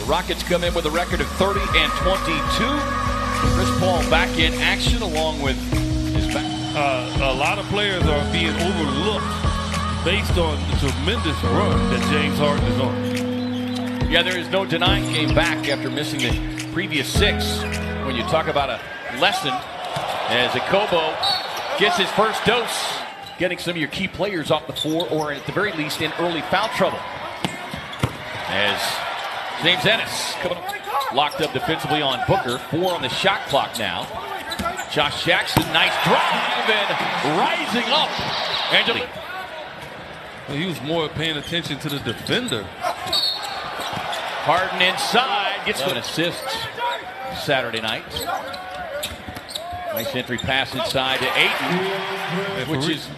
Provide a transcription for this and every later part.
Rockets come in with a record of 30 and 22. Chris Paul back in action along with his back. A lot of players are being overlooked based on the tremendous run that James Harden is on. Yeah, there is no denying he came back after missing the previous 6. When you talk about a lesson, as Akobo gets his first dose, getting some of your key players off the floor, or at the very least in early foul trouble. As James Ennis locked up defensively on Booker. 4 on the shot clock now. Josh Jackson, nice drive and rising up. Well, he was more paying attention to the defender. Harden inside, gets an assist Saturday night. Nice entry pass inside to Ayton, which is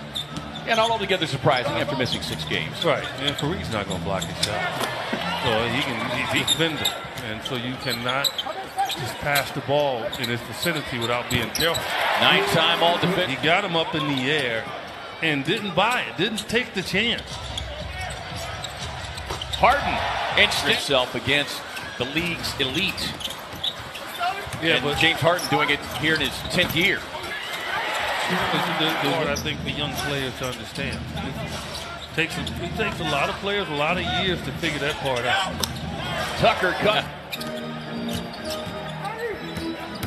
not altogether surprising after missing 6 games. Right, and Fareed's not going to block his shot. So he's defender, and so you cannot just pass the ball in his vicinity without being careful. 9-time all-defense. He got him up in the air and didn't buy it, didn't take the chance. Harden instead himself against the league's elite. Yeah, and but James Harden doing it here in his 10th year. The part I think for young players to understand. It takes a lot of players a lot of years to figure that part out. Tucker cut.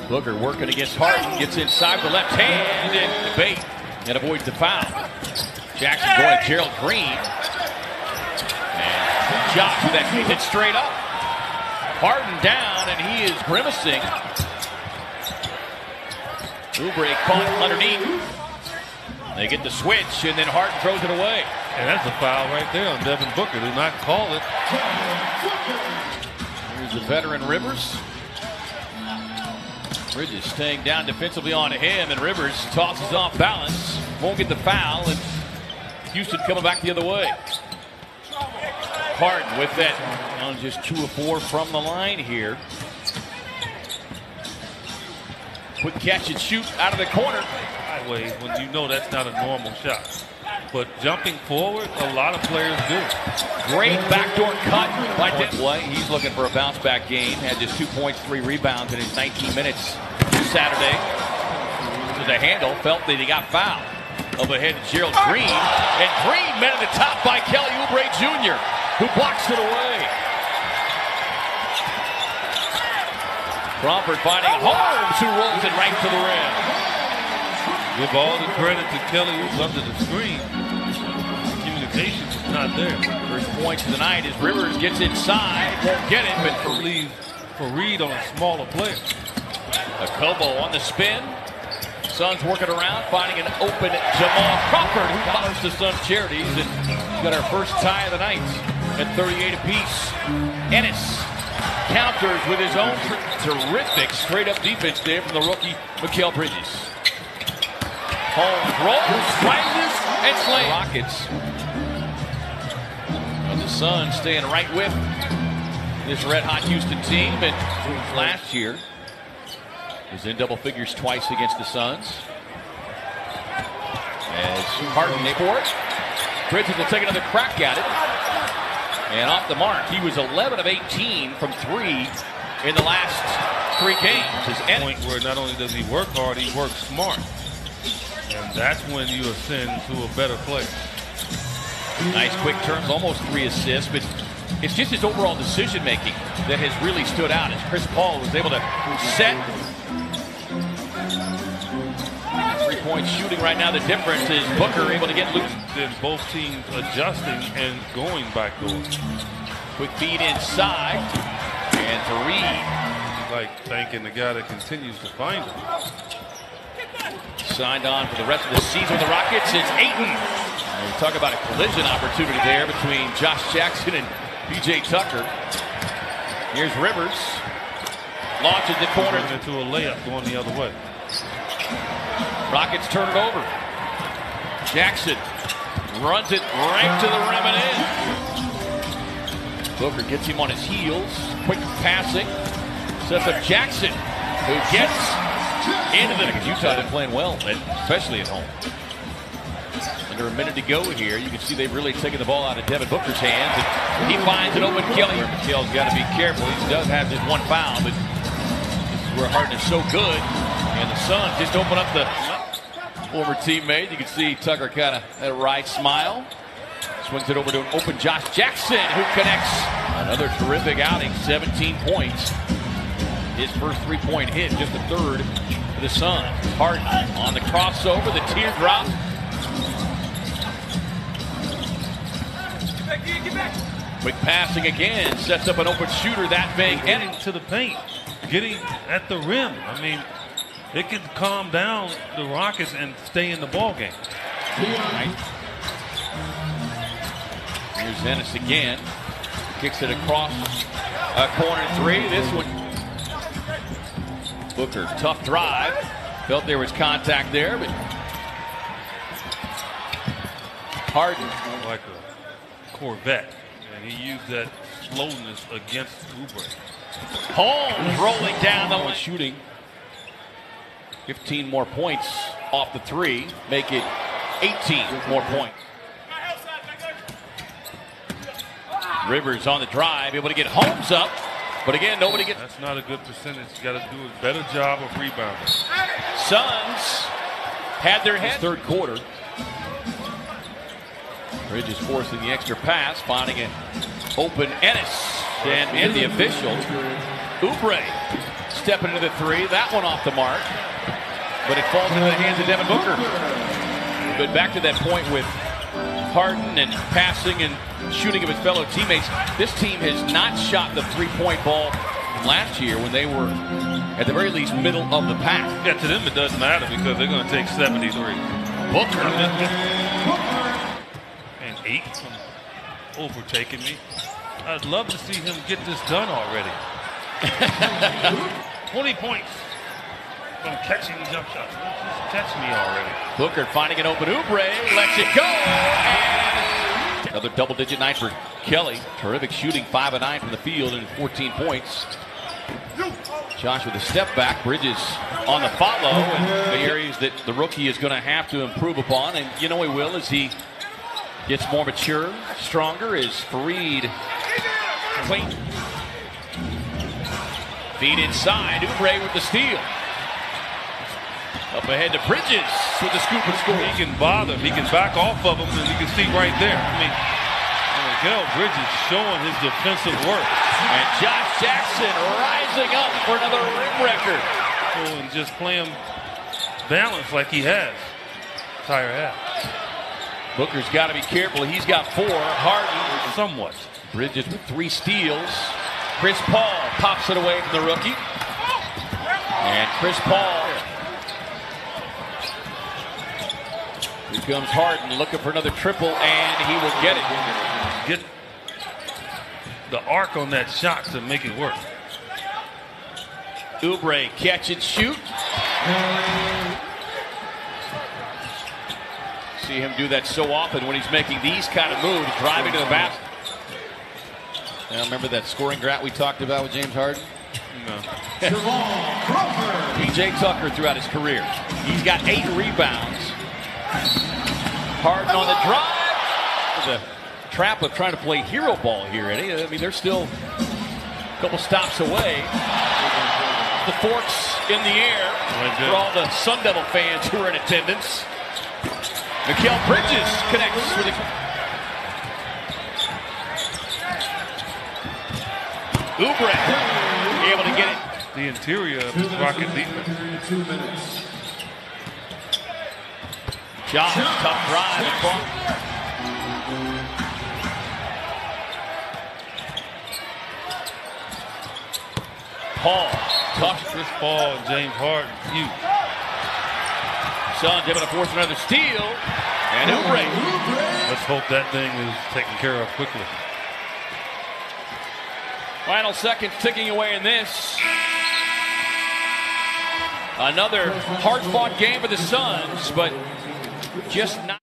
Booker working against Harden, gets inside the left hand and debate and avoids the foul. Jackson going to Gerald Green. And Josh with that hit straight up. Harden down and he is grimacing. Oubre caught underneath. They get the switch and then Harden throws it away. And that's a foul right there on Devin Booker. Do not call it. Here's the veteran Rivers. Bridges staying down defensively on him, and Rivers tosses off balance. Won't get the foul, and Houston coming back the other way. Harden with that, just 2 of 4 from the line here. Quick catch and shoot out of the corner. Sideways when you know that's not a normal shot. But jumping forward, a lot of players do. Great backdoor cut by Play. He's looking for a bounce back game. Had just 2 points, 3 rebounds in his 19 minutes Saturday. To the handle, felt that he got fouled. Overhead to Gerald Green. And Green met at the top by Kelly Oubre Jr., who blocks it away. Crawford finding Holmes, who rolls it right to the rim. Give all the credit to Kelly, who's under the screen. Communication is not there. First points of the night as Rivers gets inside. Won't get it, but Fareed on a smaller player. Akobo on the spin. Suns working around, finding an open Jamal Crawford, who follows the Suns charities. And got our first tie of the night at 38 apiece. Ennis counters with his own terrific straight-up defense there from the rookie Mikal Bridges. Holmes rolls, rises, and slams. Rockets. And the Suns staying right with this red-hot Houston team. And last year was in double figures twice against the Suns. As Harden for it. Bridges will take another crack at it. And off the mark. He was 11 of 18 from 3 in the last 3 games. His point where not only does he work hard, he works smart. And that's when you ascend to a better player. Nice quick turns, almost 3 assists, but it's just his overall decision making that has really stood out as Chris Paul was able to set 3-point shooting right now. The difference is Booker able to get loose. Then both teams adjusting and going backdoor. Quick feed inside, and Fareed. Like thanking the guy that continues to find him. Signed on for the rest of the season with the Rockets. It's Ayton. And we talk about a collision opportunity there between Josh Jackson and P.J. Tucker. Here's Rivers. Launches the corner. Into a layup going the other way. Rockets turn it over. Jackson runs it right to the rim and in. Booker gets him on his heels. Quick passing. Sets up Jackson, who gets into the Utah been playing well, especially at home. Under a minute to go here. You can see they've really taken the ball out of Devin Booker's hands. And he finds an open Kelly. McHale's got to be careful. He does have just one foul, but this is where Harden is so good. And the Suns just open up the former teammate. You can see Tucker kind of had a wry smile. Swings it over to an open Josh Jackson, who connects. Another terrific outing, 17 points. His first three-point hit, just the third for the Suns. Harden on the crossover, the teardrop. Get back. Quick passing again, sets up an open shooter that big. Getting to the paint, getting at the rim. I mean, it can calm down the Rockets and stay in the ball game. Right. Here's Ennis again. Kicks it across corner three. This one. Booker, tough drive. Felt there was contact there, but Harden. Like a Corvette, and he used that slowness against Oubre. Holmes rolling down the line. Shooting 15 more points off the three, make it 18 more points. Rivers on the drive, able to get Holmes up, but again, nobody gets. That's not a good percentage. You got to do a better job of rebounding. Suns had their head. Third quarter. Bridges forcing the extra pass, finding an open Ennis. And the official, Oubre, stepping into the three. That one off the mark. But it falls into the hands of Devin Booker. But back to that point with Harden and passing and shooting of his fellow teammates. This team has not shot the three-point ball last year when they were, at the very least, middle of the pack. Yeah, to them it doesn't matter because they're going to take 73. Booker. And 8 from overtaking me. I'd love to see him get this done already. 20 points from catching jump shots. Just catch me already. Booker finding an open Oubre, lets it go. And another double-digit night for Kelly. Terrific shooting, 5 of 9 from the field and 14 points. Josh with a step back. Bridges on the follow. And the areas that the rookie is going to have to improve upon. And you know he will as he gets more mature, stronger, is Fareed clean. Feed inside. Oubre with the steal. Up ahead to Bridges with the scoop and score. He can bother him. He can back off of him, and you can see right there. I mean, Miguel Bridges showing his defensive work. And Josh Jackson rising up for another rim record. And just playing balance like he has. Entire half. Booker's got to be careful. He's got 4. Harden somewhat. Bridges with 3 steals. Chris Paul pops it away from the rookie. And Chris Paul. Here comes Harden looking for another triple, and he will get it. Get the arc on that shot to make it work. Oubre catch and shoot. See him do that so often when he's making these kind of moves, driving to the basket. Now remember that scoring drought we talked about with James Harden? No. PJ Tucker throughout his career. He's got 8 rebounds. Harden on the drive. The trap of trying to play hero ball here, Eddie. I mean, they're still a couple stops away. The forks in the air for all the Sun Devil fans who are in attendance. Mikal Bridges connects with the... Oubre able to get it. The interior of the Rocket defense. Josh, tough drive across. Paul, tough. Chris Paul and James Harden, huge. Suns able to force another steal. And Oubre. Let's hope that thing is taken care of quickly. Final seconds ticking away in this. Another hard-fought game for the Suns, but just not.